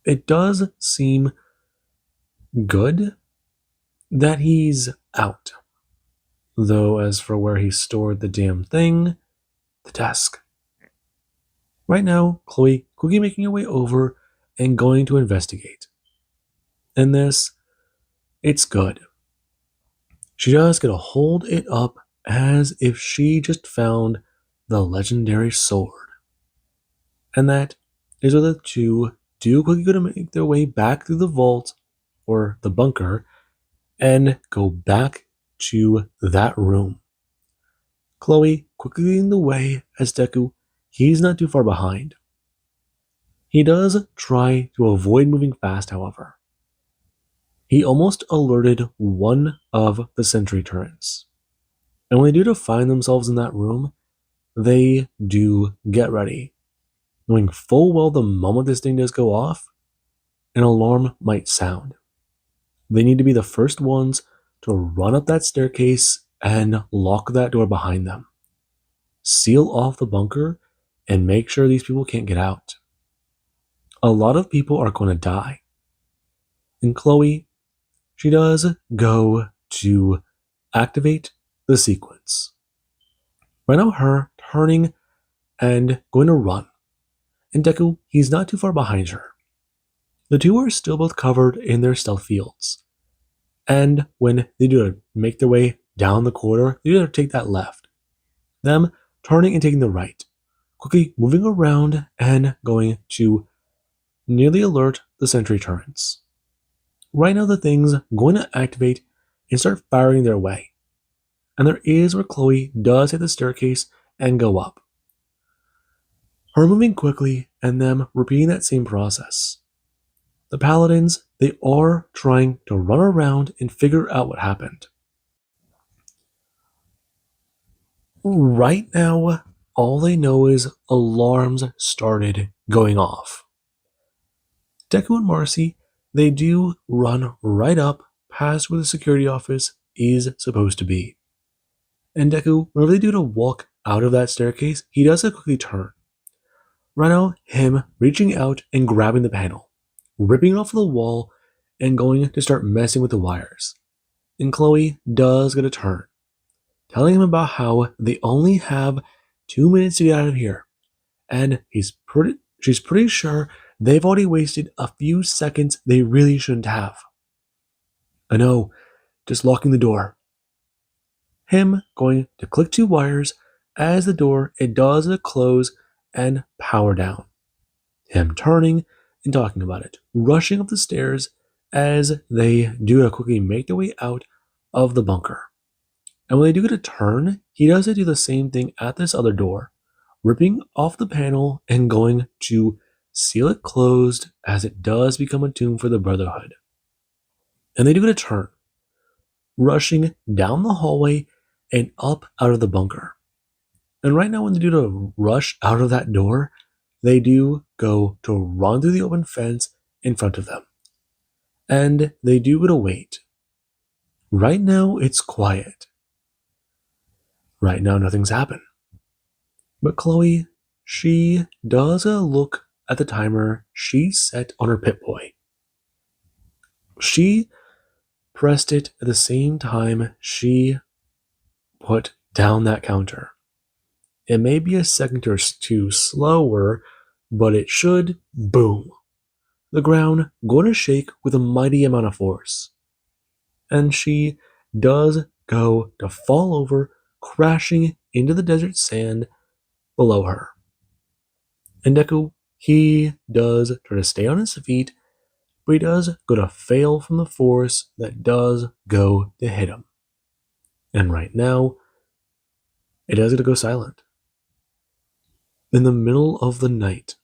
S1: It does seem good that he's out. Though as for where he stored the damn thing, the desk. Right now, Chloe quickly making her way over and going to investigate. And this, it's good. She just gonna hold it up as if she just found the legendary sword. And that is where the two do quickly go to make their way back through the vault or the bunker and go back to that room. Chloe quickly leading the way as Deku, he's not too far behind. He does try to avoid moving fast, however. He almost alerted one of the sentry turrets. And when they do to find themselves in that room, they do get ready, knowing full well the moment this thing does go off, an alarm might sound. They need to be the first ones to run up that staircase and lock that door behind them. Seal off the bunker and make sure these people can't get out. A lot of people are going to die. And Chloe, she does go to activate the sequence. Right now, her turning and going to run. And Deku, he's not too far behind her. The two are still both covered in their stealth fields. And when they do make their way down the corridor, they do take that left. Them turning and taking the right. Quickly moving around and going to nearly alert the sentry turrets. Right now the thing's going to activate and start firing their way. And there is where Chloe does hit the staircase and go up. Her moving quickly and them repeating that same process. The paladins, they are trying to run around and figure out what happened. Right now, all they know is alarms started going off. Deku and Marcy, they do run right up past where the security office is supposed to be. And Deku, whenever they do to walk out of that staircase, he does a quickly turn. Right now, him reaching out and grabbing the panel, ripping it off the wall, and going to start messing with the wires. And Chloe does get a turn, telling him about how they only have 2 minutes to get out of here. And she's pretty sure they've already wasted a few seconds they really shouldn't have. I know, just locking the door. Him going to click 2 wires as the door, it does close and power down. Him turning and talking about it, rushing up the stairs as they do quickly make their way out of the bunker. And when they do get a turn, he does do the same thing at this other door, ripping off the panel and going to seal it closed as it does become a tomb for the Brotherhood. And they do get a turn, rushing down the hallway and up out of the bunker. And right now when they do to rush out of that door, they do go to run through the open fence in front of them. And they do go to wait. Right now it's quiet. Right now nothing's happened. But Chloe, she does look at the timer she set on her Pip-Boy. She pressed it at the same time she put down that counter. It may be a second or two slower, but it should boom. The ground going to shake with a mighty amount of force. And she does go to fall over, crashing into the desert sand below her. And Deku, he does try to stay on his feet, but he does go to fail from the force that does go to hit him. And right now, it does get to go silent. In the middle of the night,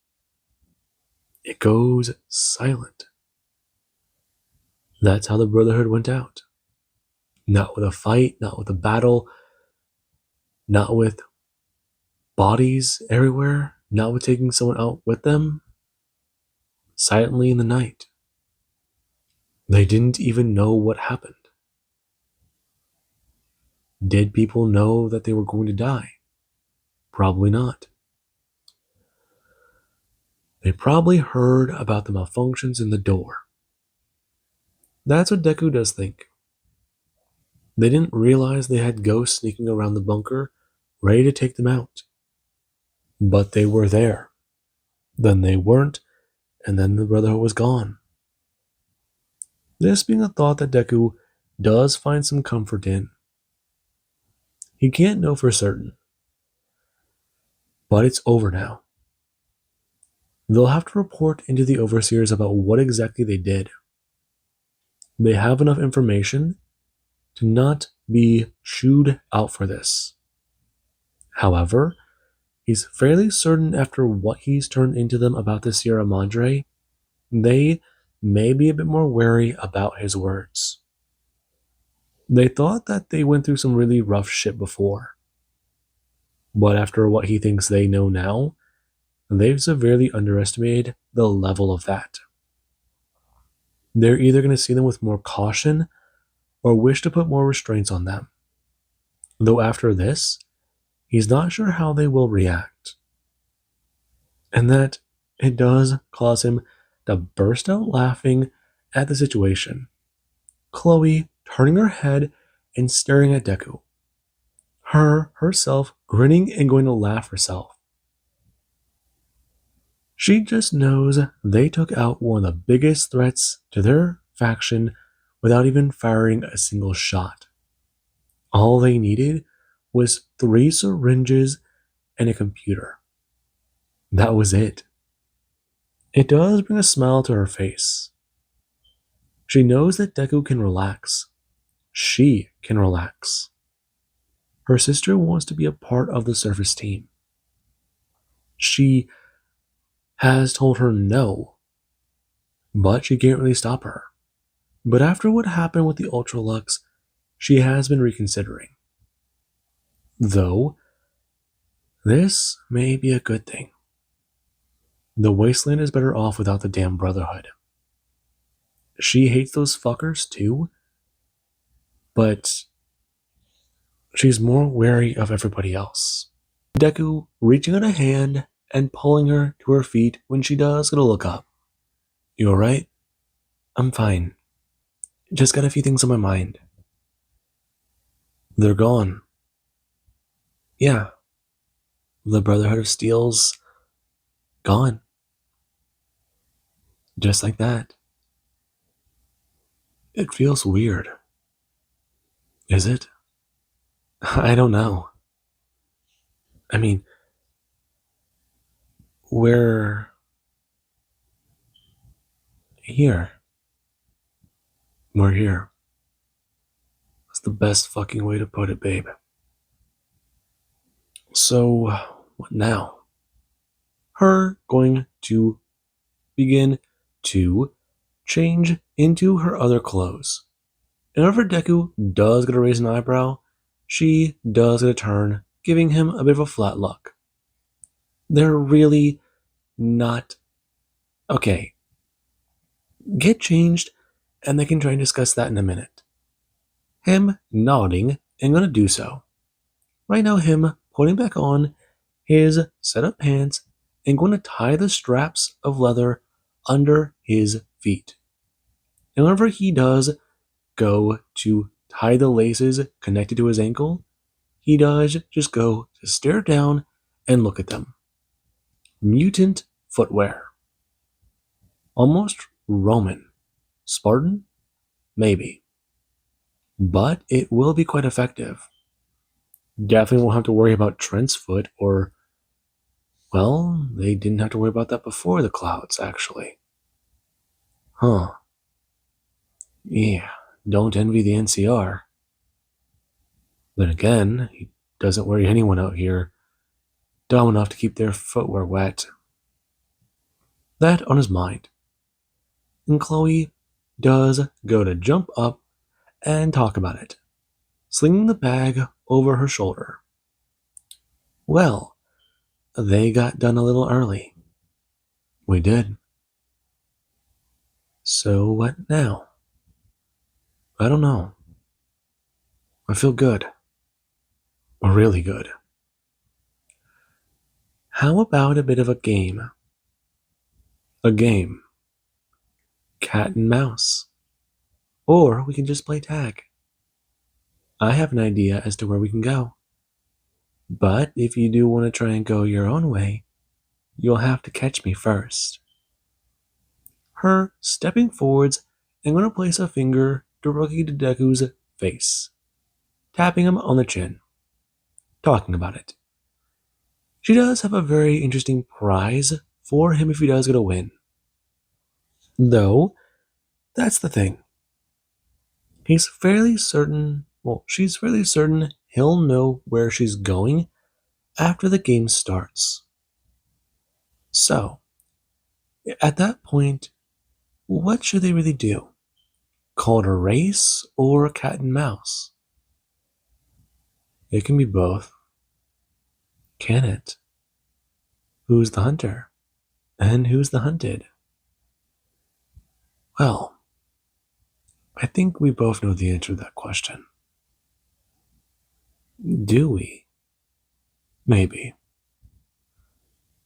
S1: it goes silent. That's how the Brotherhood went out. Not with a fight, not with a battle, not with bodies everywhere, not with taking someone out with them. Silently in the night. They didn't even know what happened. Did people know that they were going to die? Probably not. They probably heard about the malfunctions in the door. That's what Deku does think. They didn't realize they had ghosts sneaking around the bunker, ready to take them out. But they were there. Then they weren't, and then the Brotherhood was gone. This being a thought that Deku does find some comfort in. He can't know for certain. But it's over now. They'll have to report into the overseers about what exactly they did. They have enough information to not be chewed out for this. However, he's fairly certain after what he's turned into them about the Sierra Madre, they may be a bit more wary about his words. They thought that they went through some really rough shit before. But after what he thinks they know now, they've severely underestimated the level of that. They're either going to see them with more caution or wish to put more restraints on them. Though after this, he's not sure how they will react. and that it does cause him to burst out laughing at the situation. Chloe turning her head and staring at Deku. Herself grinning and going to laugh herself. She just knows they took out one of the biggest threats to their faction without even firing a single shot. All they needed was 3 syringes and a computer. That was it. It does bring a smile to her face. She knows that Deku can relax. She can relax. Her sister wants to be a part of the surface team. She has told her no, but she can't really stop her. But after what happened with the Ultralux, she has been reconsidering. Though, this may be a good thing. The Wasteland is better off without the damn Brotherhood. She hates those fuckers too, but she's more wary of everybody else. Deku reaching out a hand and pulling her to her feet when she does get a look up. You alright? I'm fine. Just got a few things on my mind. They're gone. Yeah. The Brotherhood of Steel's gone. Just like that. It feels weird. Is it? I don't know. I mean, we're here. We're here. That's the best fucking way to put it, babe. So, what now? Her going to begin to change into her other clothes. And whenever Deku does get a raise an eyebrow, she does get a turn, giving him a bit of a flat look. They're really not. Okay. Get changed, and they can try and discuss that in a minute. Him nodding and gonna do so. Right now, him putting back on his set of pants and going to tie the straps of leather under his feet. And whenever he does go to tie the laces connected to his ankle, he does just go to stare down and look at them. Mutant footwear. Almost Roman. Spartan? Maybe. But it will be quite effective. Definitely won't have to worry about Trent's foot or, well, they didn't have to worry about that before the clouds, actually. Huh. Yeah, don't envy the NCR. Then again, he doesn't worry anyone out here dumb enough to keep their footwear wet. That on his mind. And Chloe does go to jump up and talk about it, slinging the bag over her shoulder. Well, they got done a little early. We did. So what now? I don't know. I feel good. Really good. How about a bit of a game? A game. Cat and mouse. Or we can just play tag. I have an idea as to where we can go. But if you do want to try and go your own way, you'll have to catch me first. Her stepping forwards and going to place a finger directly to Deku's face, tapping him on the chin, talking about it. She does have a very interesting prize for him if he does get a win. Though, that's the thing. She's fairly certain he'll know where she's going after the game starts. So, at that point, what should they really do? Call it a race or a cat and mouse? It can be both. Can it? Who's the hunter? And who's the hunted? Well, I think we both know the answer to that question. Do we? Maybe.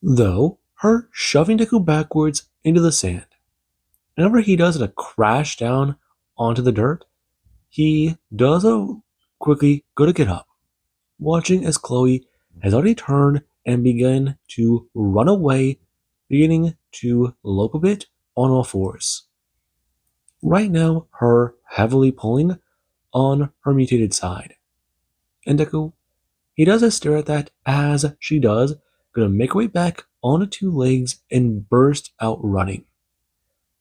S1: Though, her shoving Deku backwards into the sand. Whenever he does a crash down onto the dirt, he does quickly go to get up, watching as Chloe has already turned and begun to run away, beginning to lope a bit on all fours. Right now, her heavily pulling on her mutated side. And Deku, he does a stare at that as she does, gonna make her way back onto two legs and burst out running.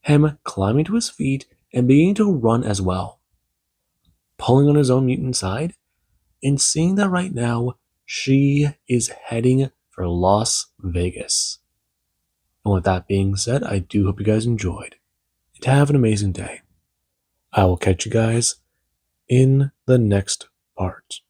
S1: Him climbing to his feet and beginning to run as well, pulling on his own mutant side, and seeing that right now she is heading for Las Vegas. And with that being said, I do hope you guys enjoyed. And have an amazing day. I will catch you guys in the next part.